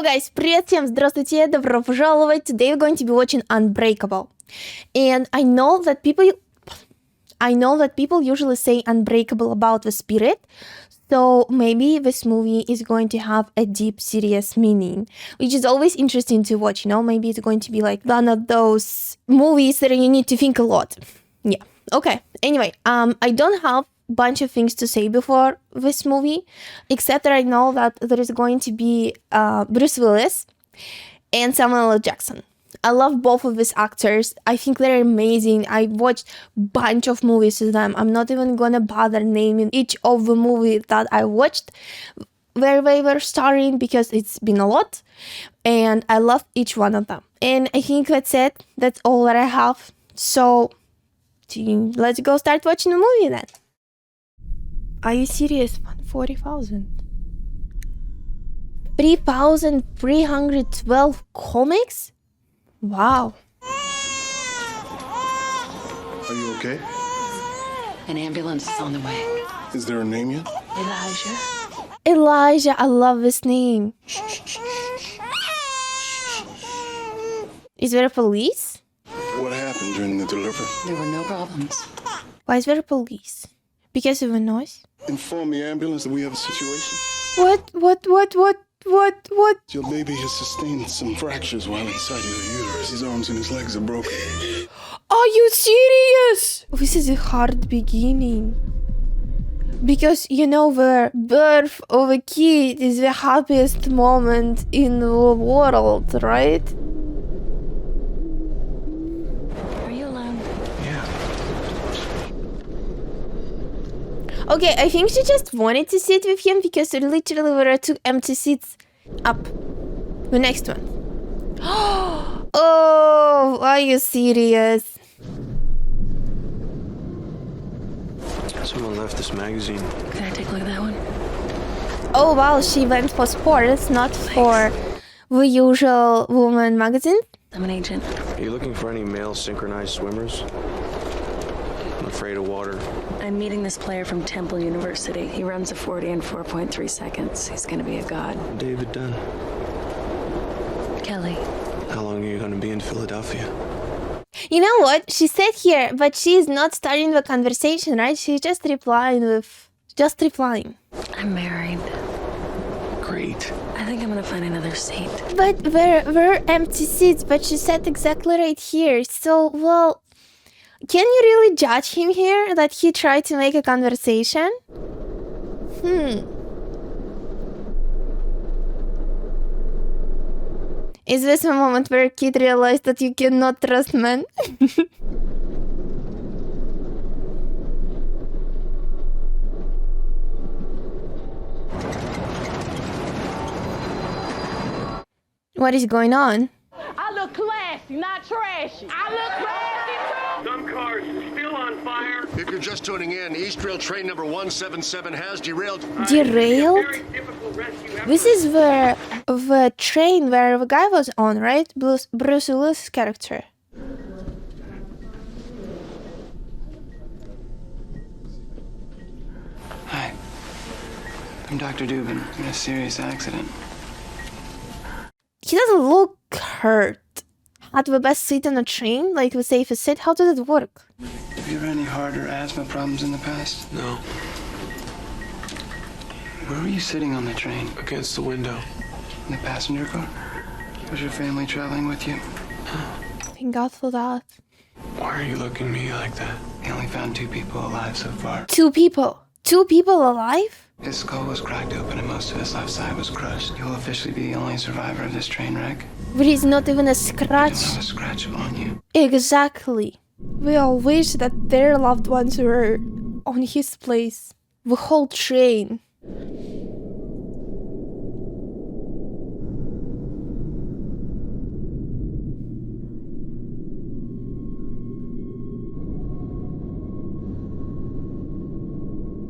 Hello guys, привет всем, здравствуйте, добро пожаловать. Today we're going to be watching Unbreakable. And I know that people usually say unbreakable about the spirit. So maybe this movie is going to have a deep, serious meaning, which is always interesting to watch, you know? Maybe it's going to be like one of those movies that you need to think a lot. Yeah, okay. Anyway, I don't have bunch of things to say before this movie, except that I know that there is going to be Bruce Willis and Samuel L. Jackson. I love both of these actors. I think they're amazing. I watched bunch of movies with them. I'm not even gonna bother naming each of the movies that I watched where they were starring because it's been a lot, and I love each one of them. And I think that's it. That's all that I have. So let's go start watching the movie then. Are you serious, man? 40,000. 3,312 comics? Wow. Are you okay? An ambulance is on the way. Is there a name yet? Elijah. Elijah, I love this name. Is there a police? What happened during the delivery? There were no problems. Why is there a police? Because of a noise? Inform the ambulance that we have a situation. What? Your baby has sustained some fractures while inside your uterus. His arms and his legs are broken. Are you serious? This is a hard beginning. Because, you know, the birth of a kid is the happiest moment in the world, right? Are you alone? Yeah. Okay, I think she just wanted to sit with him because literally there are two empty seats up. The next one. Oh, are you serious? Someone left this magazine. Can I take a look at that one? Oh wow, she went for sports, not for the usual woman magazine. I'm an agent. Are you looking for any male synchronized swimmers? I'm afraid of water. I'm meeting this player from Temple University. He runs a 40 in 4.3 seconds. He's gonna be a god. David Dunn. Kelly. How long are you going to be in Philadelphia? You know what? She said here, but she's not starting the conversation, right? She's just replying. I'm married. Great. I think I'm gonna find another seat. But there were empty seats, but she said exactly right here. So, well, can you really judge him here that he tried to make a conversation? Is this a moment where a kid realized that you cannot trust men? What is going on? I look classy, not trashy. I look classy too. Some cars still on fire. If you're just tuning in, East Rail train number 177 has derailed. Derailed? Very difficult rescue effort. This is the train where the guy was on, right? Bruce Willis' character. Hi, I'm Dr. Dubin in a serious accident. He doesn't look hurt. Had the best seat on a train, like the safest seat. How does it work? Have you ever had any heart or asthma problems in the past? No. Where were you sitting on the train? Against the window. In the passenger car? Was your family traveling with you? Thank God for that. Why are you looking at me like that? They only found 2 people alive so far. 2 people. 2 people alive? His skull was cracked open and most of his left side was crushed. You'll officially be the only survivor of this train wreck. There is not even a You'll scratch. have a scratch on you. Exactly. We all wish that their loved ones were on his place. The whole train.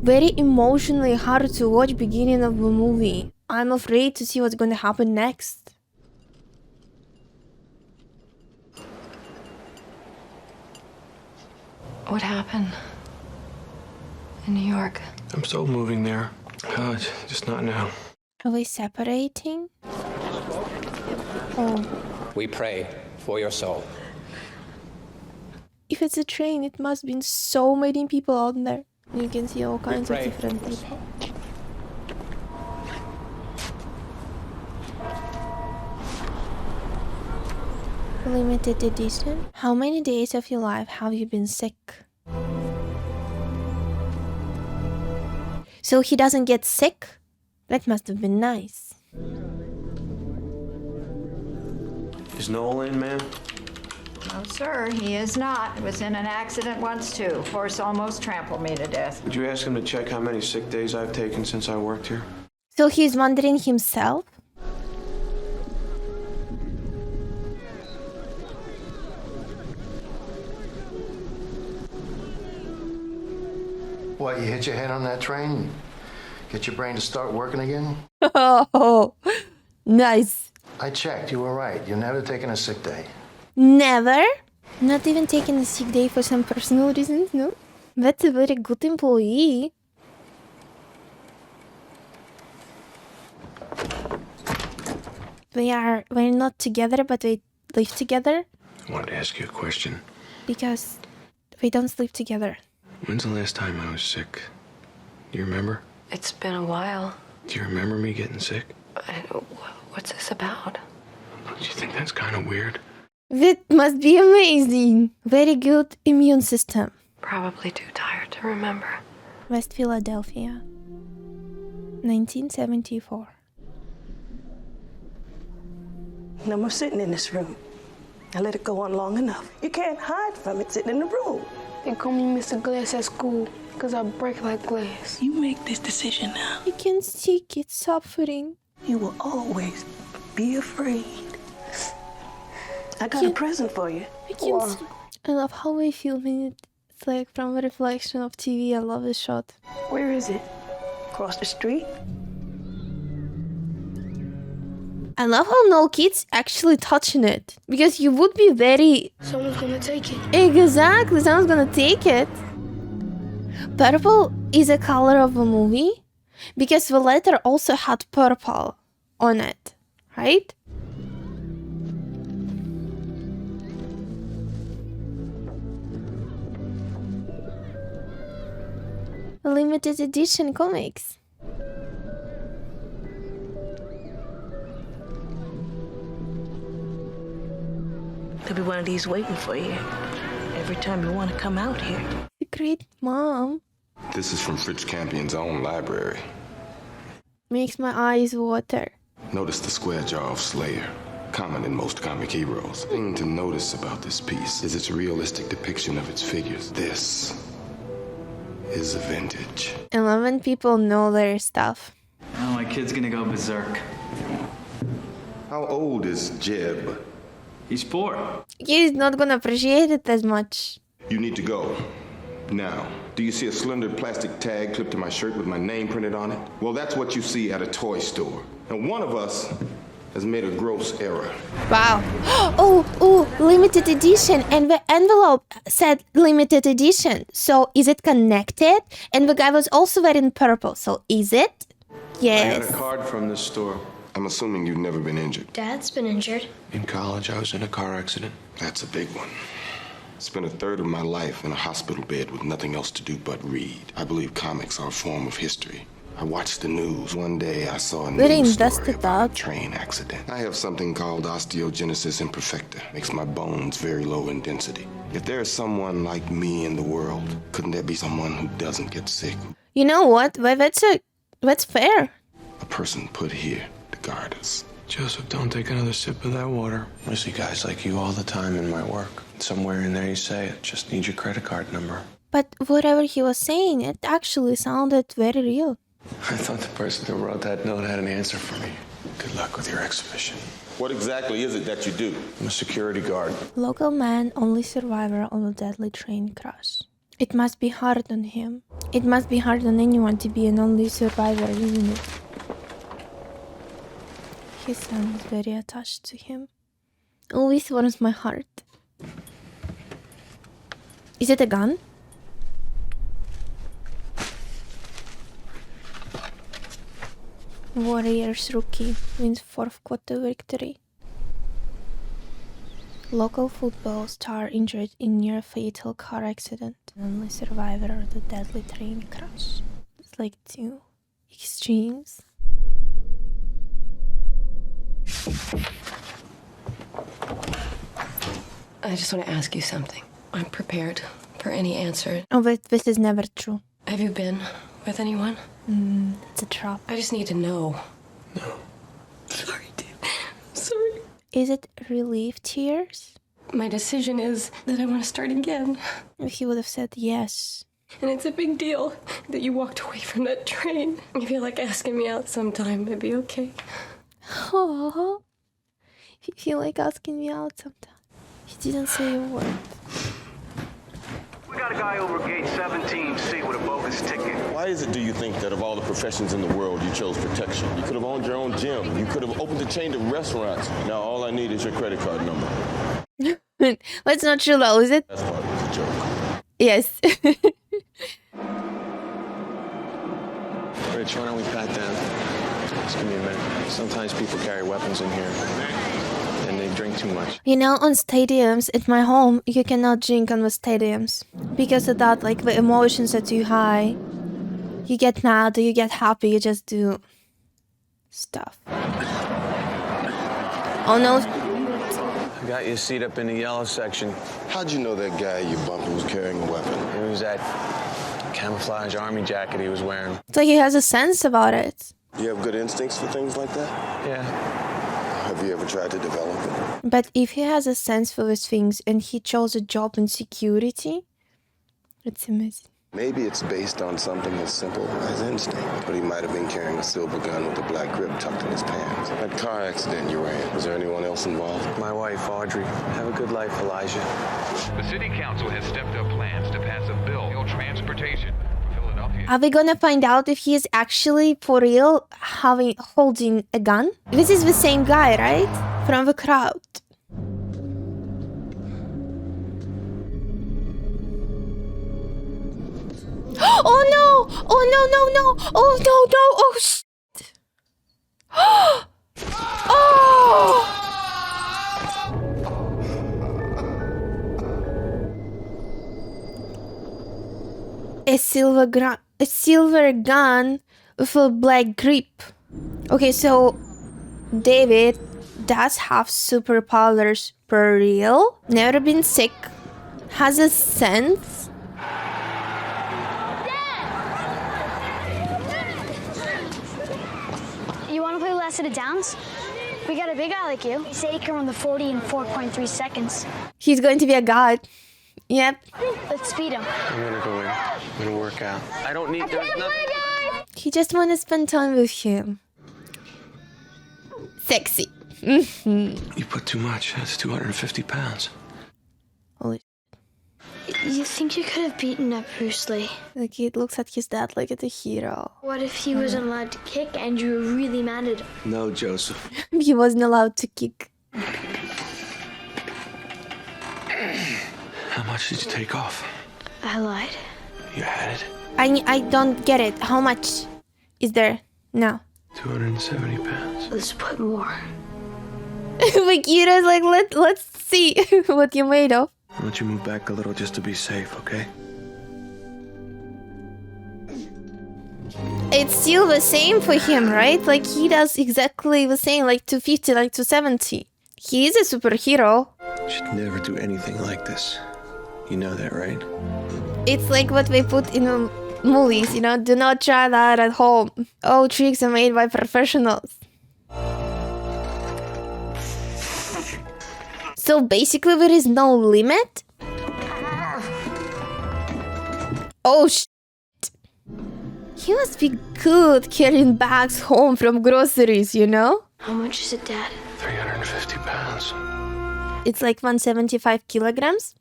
Very emotionally hard to watch beginning of the movie. I'm afraid to see what's going to happen next. What happened? In New York. I'm still moving there. Just not now. Are we separating? Oh. We pray for your soul. If it's a train, it must be so many people out there. You can see all kinds of pray different for your people. Limited edition. How many days of your life have you been sick? So he doesn't get sick? That must have been nice. Is Noel in, ma'am? No, sir, he is not. Was in an accident once, too. Horse almost trampled me to death. Would you ask him to check how many sick days I've taken since I worked here? So he's wondering himself? What, you hit your head on that train? Get your brain to start working again? Oh, nice. I checked, you were right. You've never taken a sick day. Never? Not even taking a sick day for some personal reasons, no? That's a very good employee. We're not together, but we live together. I wanted to ask you a question. Because we don't sleep together. When's the last time I was sick? Do you remember? It's been a while. Do you remember me getting sick? What's this about? Do you think that's kind of weird? That must be amazing. Very good immune system. Probably too tired to remember. West Philadelphia, 1974. No more sitting in this room. I let it go on long enough. You can't hide from it sitting in the room. They call me Mr. Glass at school because I break like glass. You make this decision now. You can see kids suffering. You will always be afraid. I got a present for you. I love how we film it. It's like from a reflection of TV. I love this shot. Where is it? Across the street? I love how no kids actually touching it. Because you would be very... Someone's gonna take it. Exactly, someone's gonna take it. Purple is a color of a movie. Because the letter also had purple on it. Right? Limited edition comics. There'll be one of these waiting for you every time you want to come out here. A great mom. This is from Fritz Campion's own library. Makes my eyes water. Notice the square jaw of Slayer, common in most comic heroes. The thing to notice about this piece is its realistic depiction of its figures. This is a vintage. I love when people know their stuff. Oh, my kid's gonna go berserk. How old is Jeb? He's 4. He's not gonna appreciate it as much. You need to go. Now, do you see a slender plastic tag clipped to my shirt with my name printed on it? Well, that's what you see at a toy store. And one of us has made a gross error. Wow. Oh, limited edition. And the envelope said limited edition. So is it connected? And the guy was also wearing purple. So is it? Yes. I got a card from this store. I'm assuming you've never been injured. Dad's been injured. In college, I was in a car accident. That's a big one. Spent a third of my life in a hospital bed with nothing else to do but read. I believe comics are a form of history. I watched the news. One day I saw a news story about a train accident. I have something called osteogenesis imperfecta. Makes my bones very low in density. If there is someone like me in the world, couldn't there be someone who doesn't get sick? You know what? Well, that's fair. A person put here to guard us. Joseph, don't take another sip of that water. I see guys like you all the time in my work. Somewhere in there you say it. Just need your credit card number. But whatever he was saying, it actually sounded very real. I thought the person who wrote that note had an answer for me. Good luck with your exhibition. What exactly is it that you do? I'm a security guard. Local man, only survivor of a deadly train crash. It must be hard on him. It must be hard on anyone to be an only survivor, isn't it? His son is very attached to him. Always warms my heart. Is it a gun? Warriors rookie wins 4th quarter victory. Local football star injured in near-fatal car accident. Only survivor of the deadly train crash. It's like two extremes. I just want to ask you something. I'm prepared for any answer. Oh, but this is never true. Have you been with anyone? It's a trap. I just need to know. No. Sorry, dude. Sorry. Is it relief tears? My decision is that I want to start again. If he would have said yes. And it's a big deal that you walked away from that train. If you like asking me out sometime, it'd be okay. Oh, you feel like asking me out sometime. He didn't say a word. We got a guy over gate 17C with a bogus ticket. Why is it, do you think, that of all the professions in the world, you chose protection? You could have owned your own gym. You could have opened a chain of restaurants. Now all I need is your credit card number. That's not true though, is it? That's part of the joke. Yes. Rich, why don't we pat down? Just give me a minute. Sometimes people carry weapons in here, and they drink too much. You know, on stadiums at my home, you cannot drink on the stadiums. Because of that, like, the emotions are too high. You get mad or you get happy, you just do stuff. Oh no. I got you a seat up in the yellow section. How'd you know that guy you bumped was carrying a weapon? It was that camouflage army jacket he was wearing. It's like he has a sense about it. You have good instincts for things like that? Yeah. Have you ever tried to develop it? But if he has a sense for these things and he chose a job in security, it's amazing. Maybe it's based on something as simple as instinct, but he might have been carrying a silver gun with a black grip tucked in his pants. That car accident you were in, was there anyone else involved? My wife, Audrey. Have a good life, Elijah. The city council has stepped up plans to pass a bill on transportation for Philadelphia. Are we gonna find out if he is actually for real holding a gun? This is the same guy, right? From the crowd. Oh no! Oh no no no! Oh no no! Oh shit! Oh! A silver gun with a black grip. Okay, so David does have superpowers for real. Never been sick. Has a sense. You want to play Last of the Downs? We got a big guy like you. They say he can run the 40 in 4.3 seconds. He's going to be a god. Yep. Let's speed him. I'm gonna go in. I'm gonna work out. I don't need... There's nothing... He just want to spend time with him. Sexy. You put too much. That's 250 pounds. Holy. You think you could have beaten up Bruce Lee? The kid looks at his dad like at a hero. What if he wasn't allowed to kick and you were really mad at him? No, Joseph. He wasn't allowed to kick. How much did you take off? I lied. You had it? I don't get it. How much is there now? 270 pounds. Let's put more. The kid is like, let's see what you're made of. I'll let you move back a little just to be safe, okay? It's still the same for him, right? Like, he does exactly the same, like 250, like 270. He is a superhero. You should never do anything like this. You know that, right? It's like what they put in the movies, you know? Do not try that at home. All tricks are made by professionals. So basically there is no limit? Oh shit. He must be good carrying bags home from groceries, you know? How much is it, Dad? 350 pounds. It's like 175 kilograms?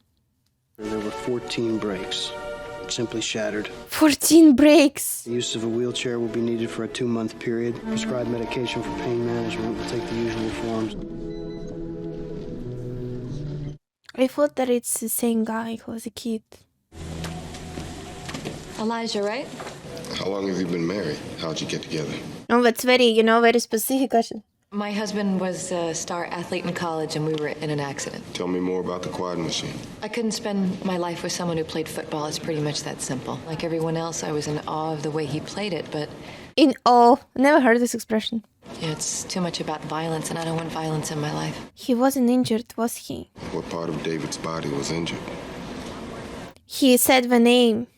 There were 14 breaks. Simply shattered. 14 breaks! The use of a wheelchair will be needed for a 2-month period. Prescribed medication for pain management will take the usual forms. I thought that it's the same guy who was a kid. Elijah, right? How long have you been married? How'd you get together? Oh, that's very, very specific question. My husband was a star athlete in college, and we were in an accident. Tell me more about the quad machine. I couldn't spend my life with someone who played football. It's pretty much that simple. Like everyone else, I was in awe of the way he played it, but... In awe. Never heard this expression. It's too much about violence, and I don't want violence in my life. He wasn't injured, was he? What part of David's body was injured? He said the name.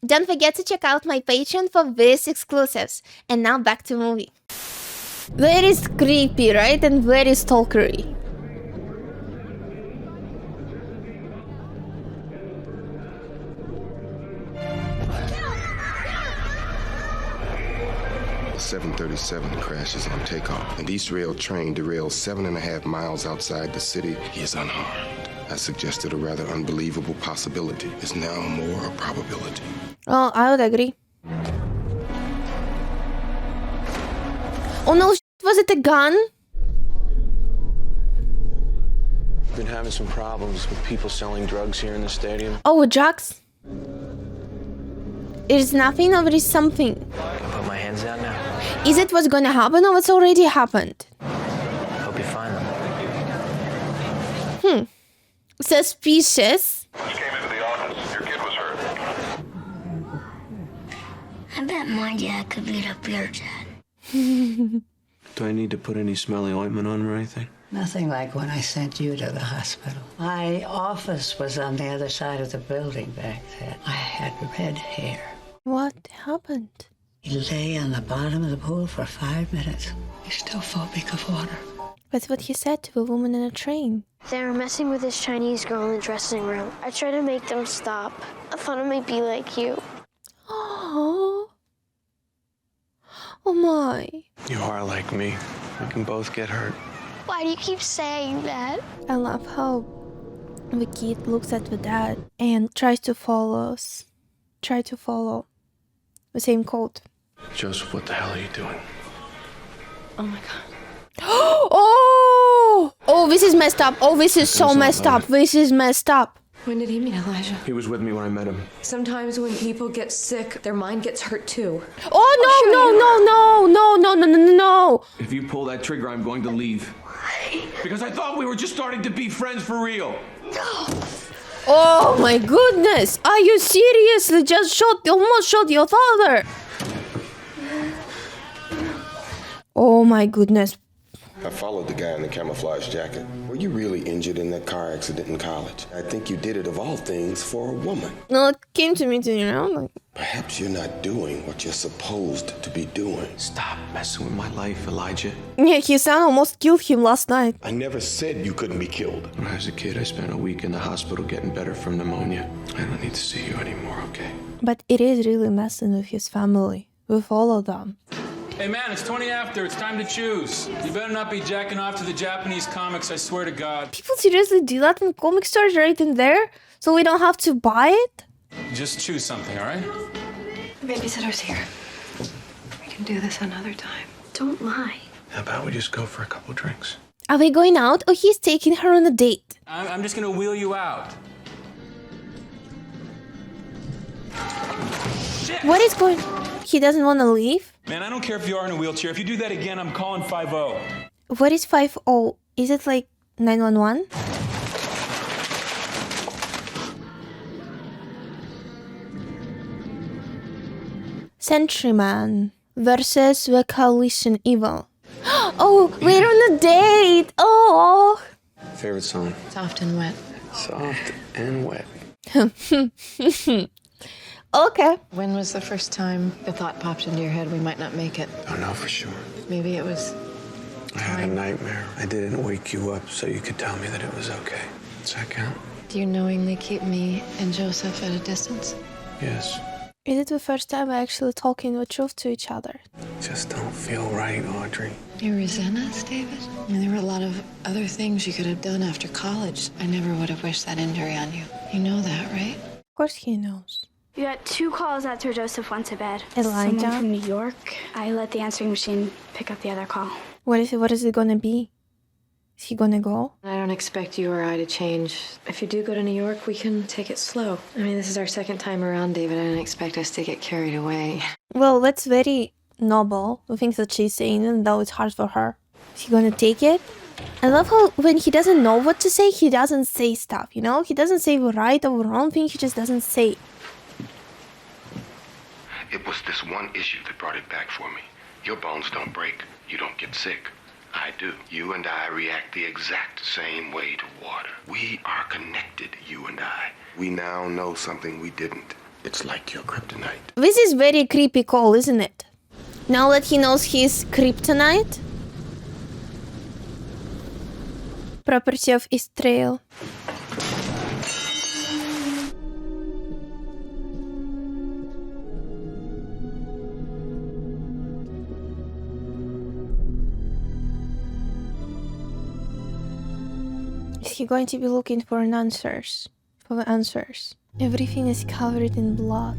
Don't forget to check out my Patreon for this exclusives. And now back to movie. Very creepy, right? And very stalkery. The 737 crashes on takeoff. An East Rail train derails 7.5 miles outside the city. He is unharmed. I suggested a rather unbelievable possibility. Is now more a probability. Oh, I would agree. Oh no, was it a gun? Been having some problems with people selling drugs here in the stadium. Oh, drugs? It is nothing or it is something? Can I put my hands out now? Is it what's gonna happen or what's already happened? Hope you find them. Suspicious. Just came into the office. Your kid was hurt. I bet my dad could beat up your dad. Do I need to put any smelly ointment on or anything? Nothing like when I sent you to the hospital. My office was on the other side of the building back then. I had red hair. What happened? He lay on the bottom of the pool for 5 minutes. He's still phobic of water. That's what he said to a woman in a train. They were messing with this Chinese girl in the dressing room. I tried to make them stop. I thought it might be like you. Oh. Oh my. You are like me. We can both get hurt. Why do you keep saying that? I love how the kid looks at the dad and tries to follow the same code. Joseph, what the hell are you doing? Oh my god. Oh! Oh, this is messed up. Oh, this is so messed up. This is messed up. When did he meet Elijah? He was with me when I met him. Sometimes when people get sick, their mind gets hurt too. Oh, no. If you pull that trigger, I'm going to leave. Because I thought we were just starting to be friends for real. Oh my goodness. Are you seriously almost shot your father? Oh my goodness. I followed the guy in the camouflage jacket. Were you really injured in that car accident in college? I think you did it of all things for a woman. No, it came to me too, you know? Like... Perhaps you're not doing what you're supposed to be doing. Stop messing with my life, Elijah. Yeah, his son almost killed him last night. I never said you couldn't be killed. When I was a kid, I spent a week in the hospital getting better from pneumonia. I don't need to see you anymore, okay? But it is really messing with his family, with all of them. Hey man, it's 20 after. It's time to choose. You better not be jacking off to the Japanese comics, I swear to God. People seriously do that in comic stores right in there? So we don't have to buy it? Just choose something, all right? The babysitter's here. We can do this another time. Don't lie. How about we just go for a couple drinks? Are they going out or he's taking her on a date? I'm just gonna wheel you out. Shit. What is going... He doesn't want to leave? Man, I don't care if you are in a wheelchair. If you do that again, I'm calling 5-0. What is 5-0? Is it like 911? Sentryman versus the Coalition Evil. Oh, we're on a date! Oh! Favorite song? Soft and wet. Soft and wet. Okay. When was the first time the thought popped into your head we might not make it? Don't know for sure. Maybe it was... I had a nightmare. I didn't wake you up so you could tell me that it was okay. Does that count? Do you knowingly keep me and Joseph at a distance? Yes. Is it the first time we're actually talking the truth to each other? Just don't feel right, Audrey. You resent us, David? I mean, there were a lot of other things you could have done after college. I never would have wished that injury on you. You know that, right? Of course he knows. We got 2 calls after Joseph went to bed. Elijah? Someone from New York. I let the answering machine pick up the other call. What is it gonna be? Is he gonna go? I don't expect you or I to change. If you do go to New York, we can take it slow. I mean, this is our second time around, David. I don't expect us to get carried away. Well, that's very noble, the things that she's saying, even though it's hard for her. Is he gonna take it? I love how when he doesn't know what to say, he doesn't say stuff, you know? He doesn't say the right or wrong thing, he just doesn't say. It was this one issue that brought it back for me. Your bones don't break. You don't get sick. I do. You and I react the exact same way to water. We are connected, you and I. We now know something we didn't. It's like your kryptonite. This is very creepy call, isn't it? Now that he knows he's kryptonite. Property of Israel. Is he going to be looking for the answers? Everything is covered in blood.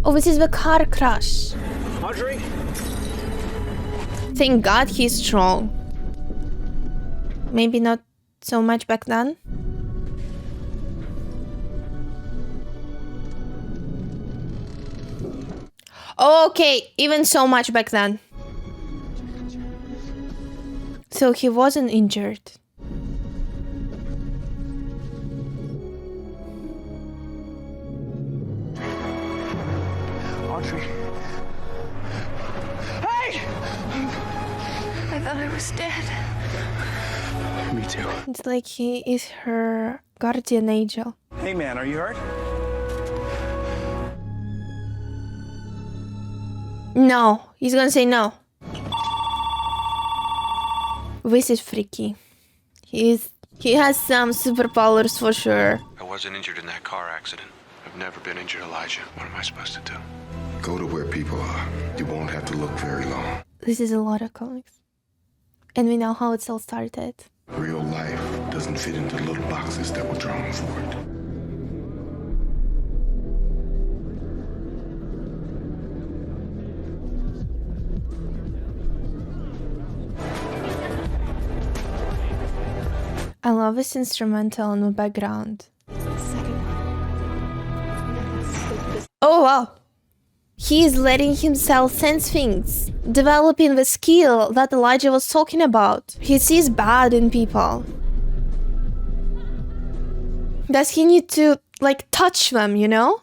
Oh, this is the car crash. Audrey? Thank God he's strong. Maybe not so much back then. Okay, even so much back then. So he wasn't injured. Audrey? Hey! I thought I was dead. Me too. It's like he is her guardian angel. Hey man, are you hurt? No, he's gonna say no. This is freaky. He has some superpowers for sure. I wasn't injured in that car accident. I've never been injured, Elijah. What am I supposed to do? Go to where people are. You won't have to look very long. This is a lot of comics. And we know how it's all started. Real life doesn't fit into little boxes that were drawn for it. I love this instrumental in the background. Oh wow! He is letting himself sense things, developing the skill that Elijah was talking about. He sees bad in people. Does he need to, like, touch them, you know?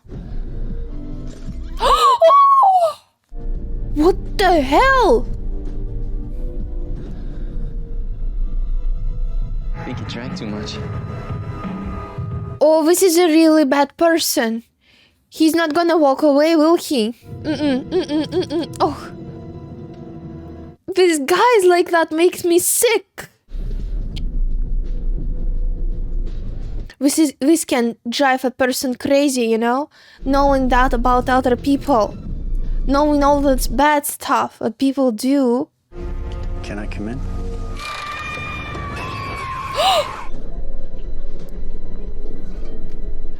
What the hell? I think he drank too much. Oh, this is a really bad person. He's not gonna walk away, will he? Oh. These guys like that makes me sick. This can drive a person crazy, you know? Knowing that about other people. Knowing all this bad stuff that people do. Can I come in?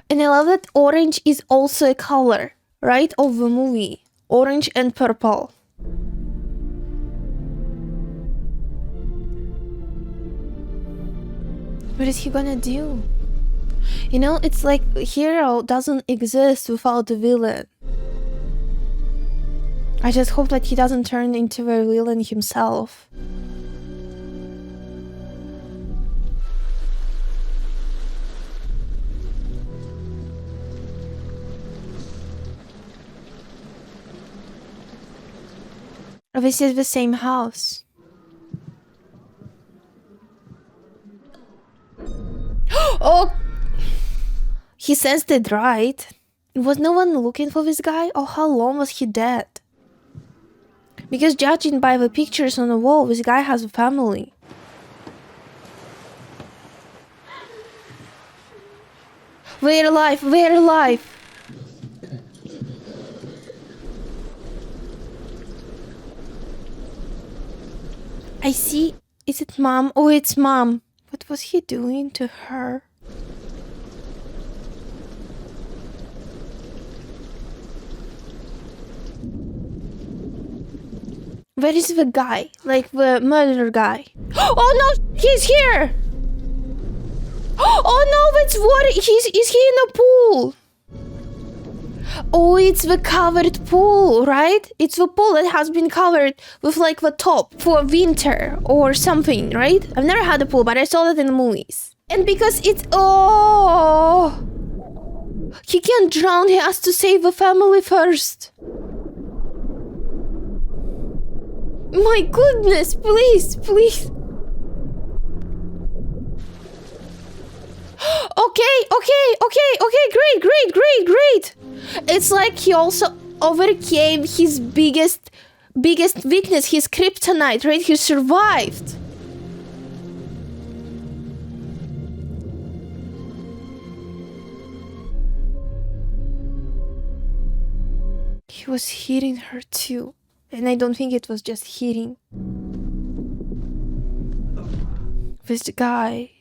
And I love that orange is also a color, right, of the movie. Orange and purple. What is he gonna do? You know, it's like a hero doesn't exist without the villain. I just hope that he doesn't turn into a villain himself. This is the same house. Oh! He sensed it, right? Was no one looking for this guy? Or how long was he dead? Because judging by the pictures on the wall, this guy has a family. We're alive! We're alive! I see. Is it mom? Oh, it's mom. What was he doing to her? Where is the guy? Like the murder guy? Oh no! He's here! Oh no! It's water! Is he in the pool? Oh, it's the covered pool, right? It's the pool that has been covered with like the top for winter or something, right? I've never had a pool, but I saw that in the movies. And because it's... Oh! He can't drown, he has to save the family first. My goodness, please, please. Okay, great. It's like he also overcame his biggest weakness, his kryptonite, right? He survived. He was hitting her too. And I don't think it was just hitting. This guy.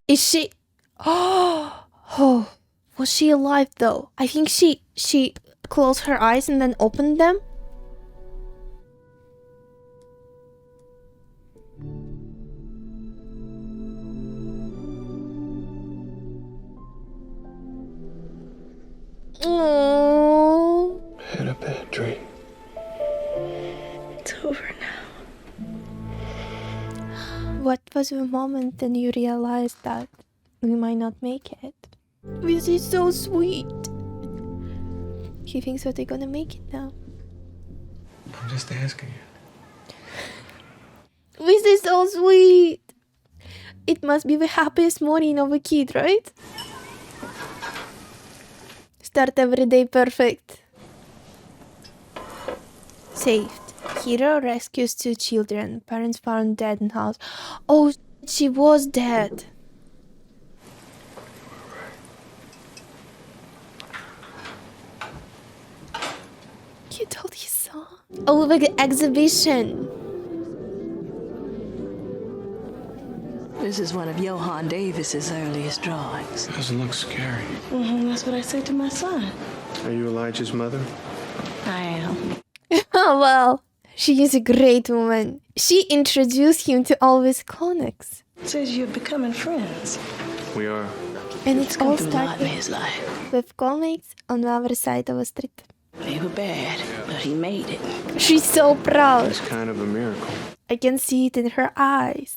Is she... Oh, was she alive though? I think she closed her eyes and then opened them. Oh. Had a bad dream. It's over now. What was the moment then you realized that we might not make it? This is so sweet. He thinks that they're gonna make it now. I'm just asking you. This is so sweet. It must be the happiest morning of a kid, right? Start every day perfect. Saved. Hero rescues 2 children. Parents found dead in house. Oh, she was dead. You told his son. Oh, the exhibition. This is one of Johann Davis's earliest drawings. Doesn't look scary. That's what I say to my son. Are you Elijah's mother? I am. Oh, well, she is a great woman. She introduced him to all these comics. Says you're becoming friends. We are. And it's all through a lot in started his life. with comics on the other side of the street. They were bad, but he made it. She's so proud. It's kind of a miracle. I can see it in her eyes.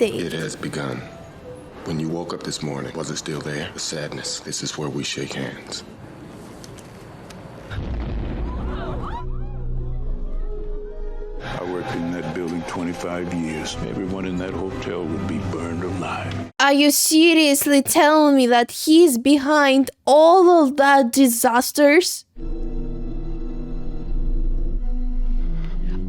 It has begun. When you woke up this morning, was it still there? The sadness. This is where we shake hands. I worked in that building 25 years. Everyone in that hotel would be burned alive. Are you seriously telling me that he's behind all of that disasters?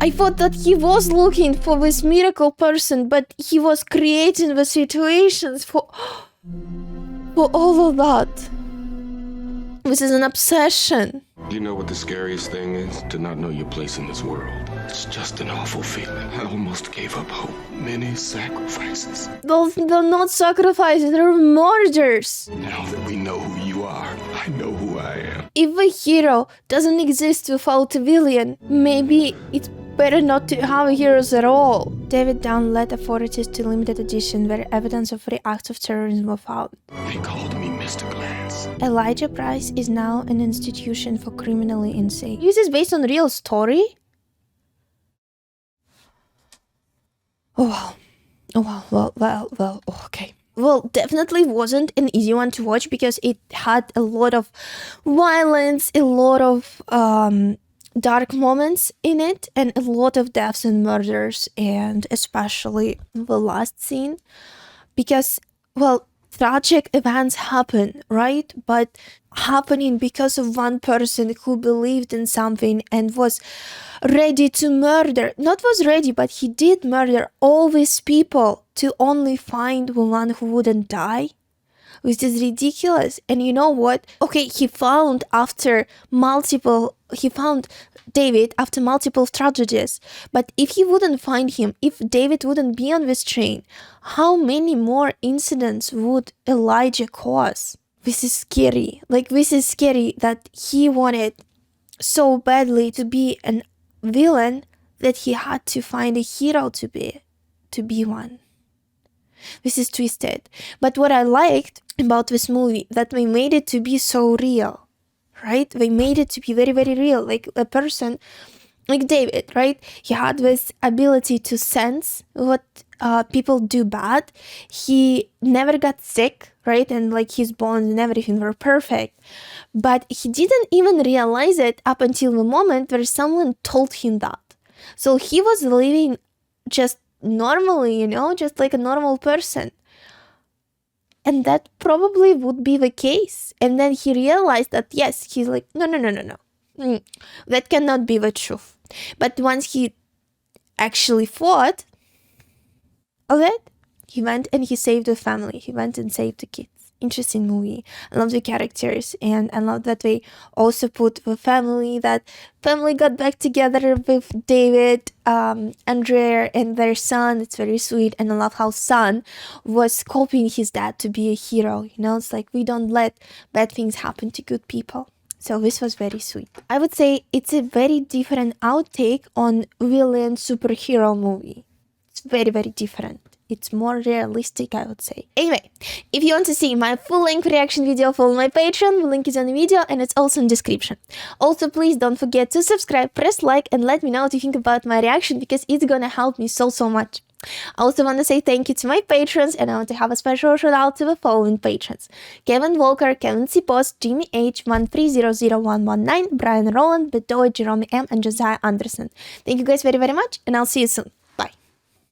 I thought that he was looking for this miracle person, but he was creating the situations for all of that. This is an obsession. You know what the scariest thing is? To not know your place in this world. It's just an awful feeling. I almost gave up hope. Many sacrifices. They're not sacrifices, they're murders. Now that we know who you are, I know who I am. If a hero doesn't exist without a villain, maybe it's better not to have heroes at all. David Dunn led authorities to limited edition where evidence of 3 acts of terrorism were found. They called me Mr. Glance. Elijah Price is now an institution for criminally insane. Is this based on a real story? Oh well, okay. Well, definitely wasn't an easy one to watch because it had a lot of violence, a lot of dark moments in it, and a lot of deaths and murders, and especially the last scene. Because, well, tragic events happen, right? But happening because of one person who believed in something and was ready to murder. Not was ready, but he did murder all these people to only find the one who wouldn't die. which is ridiculous. And you know what? Okay, he found David after multiple tragedies. But if he wouldn't find him, if David wouldn't be on this train, how many more incidents would Elijah cause? This is scary. Like, this is scary that he wanted so badly to be a villain that he had to find a hero to be one. This is twisted. But what I liked about this movie, that they made it to be so real, right? They made it to be very, very real. Like a person, like David, right? He had this ability to sense what people do bad. He never got sick, right? And like his bones and everything were perfect. But he didn't even realize it up until the moment where someone told him that. So he was living just normally, you know, just like a normal person. And that probably would be the case. And then he realized that, yes, he's like, no. That cannot be the truth. But once he actually fought of it, he went and he saved the family. He went and saved the kids. Interesting movie. I love the characters, and I love that they also put the family, that family got back together with David, Andrea, and their son. It's very sweet, and I love how son was copying his dad to be a hero. You know, it's like we don't let bad things happen to good people. So this was very sweet. I would say it's a very different outtake on villain superhero movie. It's very, very different. It's more realistic, I would say. Anyway, if you want to see my full-length reaction video, follow my Patreon. The link is on the video and it's also in the description. Also, please don't forget to subscribe, press like, and let me know what you think about my reaction, because it's gonna help me so much. I also want to say thank you to my patrons, and I want to have a special shout out to the following patrons: Kevin Walker, Kevin C. Post, Jimmy H, 1300119, Brian Rowland, Bedoy, Jerome M, and Josiah Anderson. Thank you guys very, very much, and I'll see you soon.